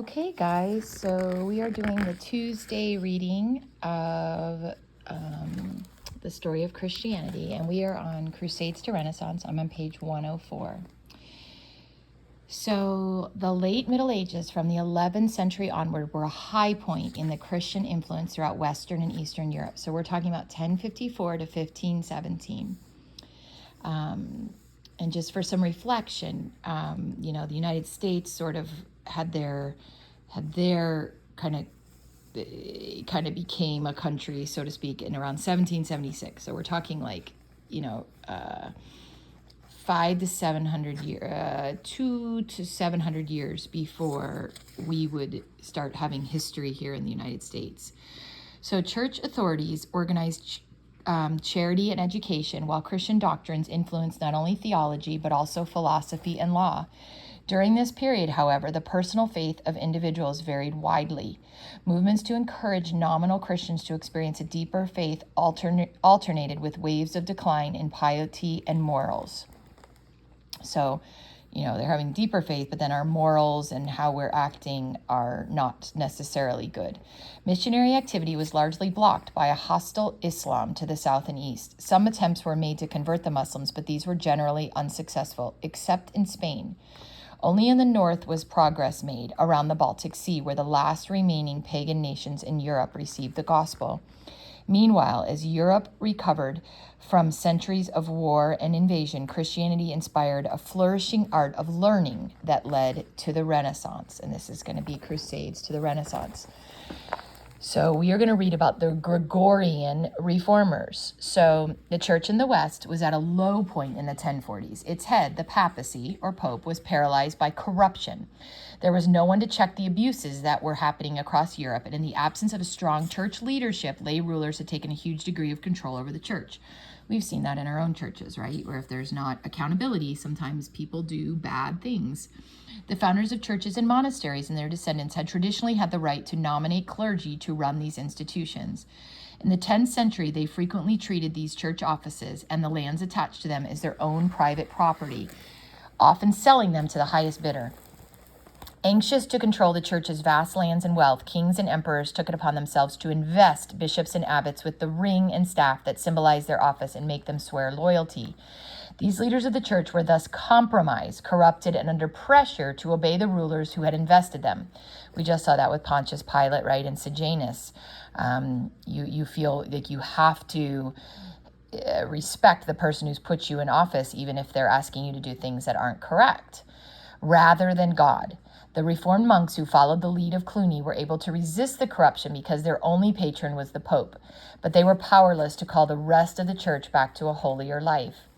Okay, guys, so we are doing the Tuesday reading of the story of Christianity, and we are on Crusades to Renaissance. I'm on page 104. So the late Middle Ages from the 11th century onward were a high point in the Christian influence throughout Western and Eastern Europe. So we're talking about 1054 to 1517. And just for some reflection, the United States sort of had their kind of became a country, so to speak, in around 1776. So we're talking 500 to 700 years, 200 to 700 years before we would start having history here in the United States. So church authorities organized charity and education, while Christian doctrines influenced not only theology but also philosophy and law. During this period, however, the personal faith of individuals varied widely. Movements to encourage nominal Christians to experience a deeper faith alternated with waves of decline in piety and morals. So, they're having deeper faith, but then our morals and how we're acting are not necessarily good. Missionary activity was largely blocked by a hostile Islam to the south and east. Some attempts were made to convert the Muslims, but these were generally unsuccessful, except in Spain. Only in the north was progress made, around the Baltic Sea, where the last remaining pagan nations in Europe received the gospel. Meanwhile, as Europe recovered from centuries of war and invasion, Christianity inspired a flourishing art of learning that led to the Renaissance. And this is going to be Crusades to the Renaissance. So we are going to read about the Gregorian reformers. So the church in the West was at a low point in the 1040s. Its head, the papacy, or pope, was paralyzed by corruption. There was no one to check the abuses that were happening across Europe, and in the absence of a strong church leadership, lay rulers had taken a huge degree of control over the church. We've seen that in our own churches, right? Where if there's not accountability, sometimes people do bad things. The founders of churches and monasteries and their descendants had traditionally had the right to nominate clergy to run these institutions. In the 10th century, they frequently treated these church offices and the lands attached to them as their own private property, often selling them to the highest bidder. Anxious to control the church's vast lands and wealth, kings and emperors took it upon themselves to invest bishops and abbots with the ring and staff that symbolized their office and make them swear loyalty. These leaders of the church were thus compromised, corrupted, and under pressure to obey the rulers who had invested them. We just saw that with Pontius Pilate, right, and Sejanus. You feel like you have to respect the person who's put you in office, even if they're asking you to do things that aren't correct, rather than God. The Reformed monks who followed the lead of Cluny were able to resist the corruption because their only patron was the Pope, but they were powerless to call the rest of the church back to a holier life.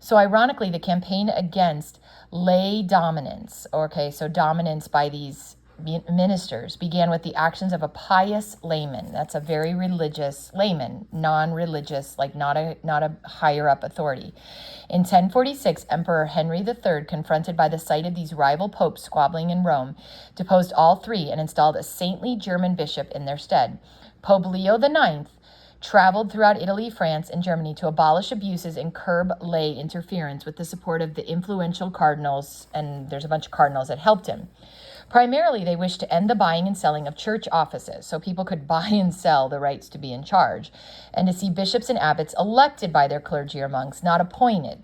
So ironically, the campaign against lay dominance, so dominance by these ministers, began with the actions of a pious layman. That's a very religious layman, non-religious, not a higher up authority. In 1046, Emperor Henry III, confronted by the sight of these rival popes squabbling in Rome, deposed all three and installed a saintly German bishop in their stead. Pope Leo IX traveled throughout Italy, France, and Germany to abolish abuses and curb lay interference with the support of the influential cardinals, and there's a bunch of cardinals that helped him. Primarily, they wished to end the buying and selling of church offices so people could buy and sell the rights to be in charge, and to see bishops and abbots elected by their clergy or monks, not appointed.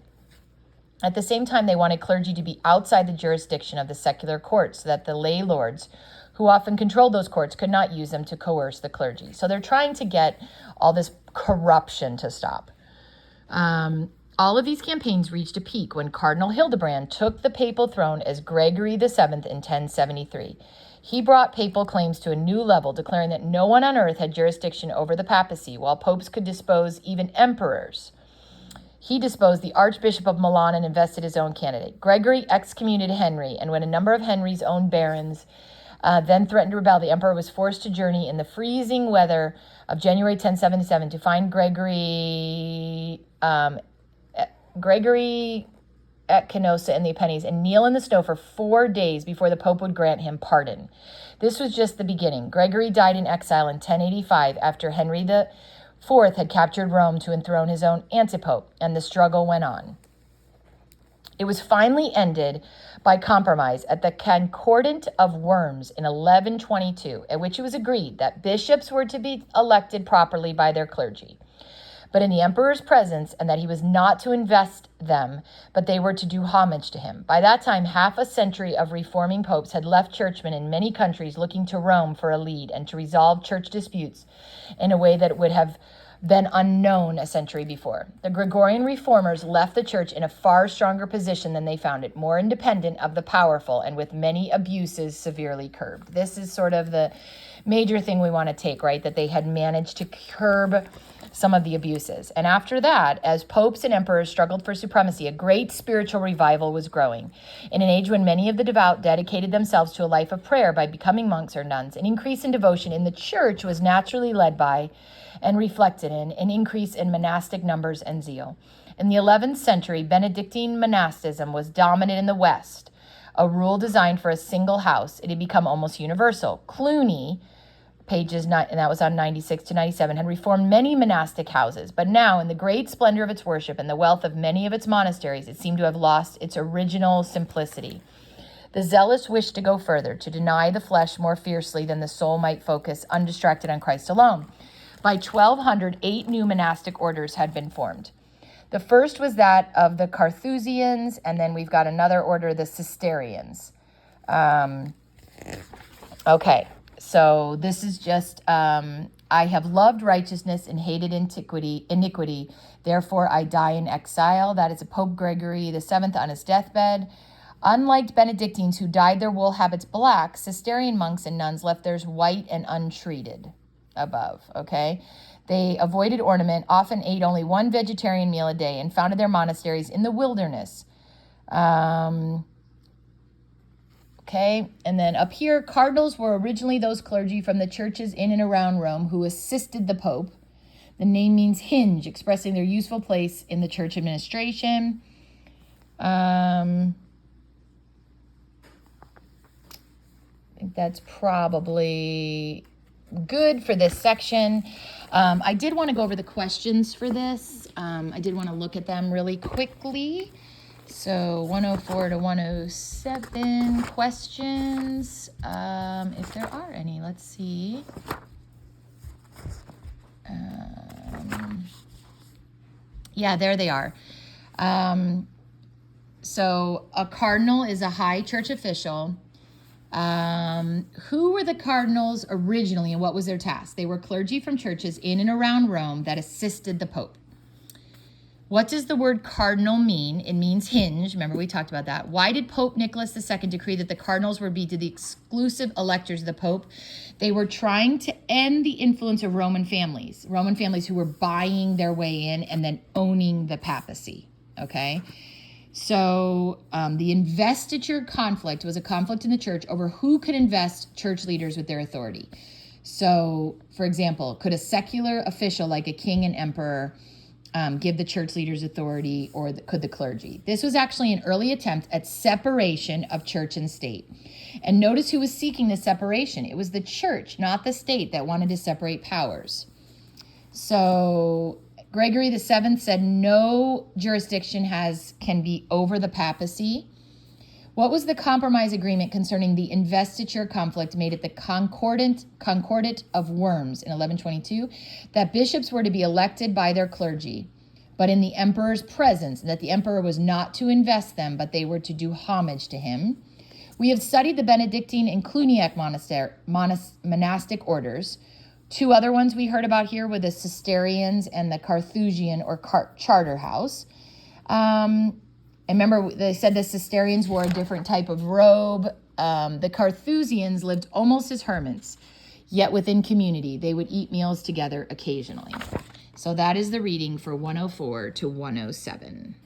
At the same time, they wanted clergy to be outside the jurisdiction of the secular courts so that the lay lords, who often controlled those courts, could not use them to coerce the clergy. So they're trying to get all this corruption to stop. All of these campaigns reached a peak when Cardinal Hildebrand took the papal throne as Gregory VII in 1073. He brought papal claims to a new level, declaring that no one on earth had jurisdiction over the papacy, while popes could depose even emperors. He deposed the Archbishop of Milan and invested his own candidate. Gregory excommunicated Henry, and when a number of Henry's own barons then threatened to rebel, the emperor was forced to journey in the freezing weather of January 1077 to find Gregory at Canossa in the Apennines and kneel in the snow for 4 days before the Pope would grant him pardon. This was just the beginning. Gregory died in exile in 1085 after Henry IV had captured Rome to enthrone his own antipope, and the struggle went on. It was finally ended by compromise at the Concordat of Worms in 1122, at which it was agreed that bishops were to be elected properly by their clergy, but in the emperor's presence, and that he was not to invest them, but they were to do homage to him. By that time, half a century of reforming popes had left churchmen in many countries looking to Rome for a lead and to resolve church disputes in a way that would have been unknown a century before. The Gregorian reformers left the church in a far stronger position than they found it, more independent of the powerful and with many abuses severely curbed. This is sort of the major thing we want to take, right? That they had managed to curb some of the abuses. And after that, as popes and emperors struggled for supremacy, a great spiritual revival was growing. In an age when many of the devout dedicated themselves to a life of prayer by becoming monks or nuns, an increase in devotion in the church was naturally led by and reflected in an increase in monastic numbers and zeal. In the 11th century, Benedictine monasticism was dominant in the West, a rule designed for a single house. It had become almost universal. Cluny, pages 9, and that was on 96 to 97, had reformed many monastic houses, but now, in the great splendor of its worship and the wealth of many of its monasteries, it seemed to have lost its original simplicity. The zealous wished to go further, to deny the flesh more fiercely than the soul might focus undistracted on Christ alone. By 1200, 8 new monastic orders had been formed. The first was that of the Carthusians, and then we've got another order, the Cistercians. Okay. So this is just, I have loved righteousness and hated iniquity. Therefore, I die in exile. That is a Pope Gregory VII on his deathbed. Unlike Benedictines who dyed their wool habits black, Cistercian monks and nuns left theirs white and untreated above, okay? They avoided ornament, often ate only one vegetarian meal a day, and founded their monasteries in the wilderness. Okay, and then up here, cardinals were originally those clergy from the churches in and around Rome who assisted the Pope. The name means hinge, expressing their useful place in the church administration. I think that's probably good for this section. I did want to go over the questions for this. I did want to look at them really quickly. So 104 to 107 questions, if there are any. Let's see. Yeah, there they are. So a cardinal is a high church official. Who were the cardinals originally and what was their task? They were clergy from churches in and around Rome that assisted the Pope. What does the word cardinal mean? It means hinge. Remember, we talked about that. Why did Pope Nicholas II decree that the cardinals were be to the exclusive electors of the Pope? They were trying to end the influence of Roman families who were buying their way in and then owning the papacy, okay? So the investiture conflict was a conflict in the church over who could invest church leaders with their authority. So, for example, could a secular official like a king and emperor give the church leaders authority, or could the clergy? This was actually an early attempt at separation of church and state. And notice who was seeking the separation. It was the church, not the state, that wanted to separate powers. So Gregory VII said no jurisdiction can be over the papacy. What was the compromise agreement concerning the investiture conflict made at the Concordat of Worms in 1122? That bishops were to be elected by their clergy, but in the emperor's presence, and that the emperor was not to invest them, but they were to do homage to him. We have studied the Benedictine and Cluniac monastic orders. Two other ones we heard about here were the Cistercians and the Carthusian or Charter House. And remember, they said the Cistercians wore a different type of robe. The Carthusians lived almost as hermits, yet within community. They would eat meals together occasionally. So that is the reading for 104 to 107.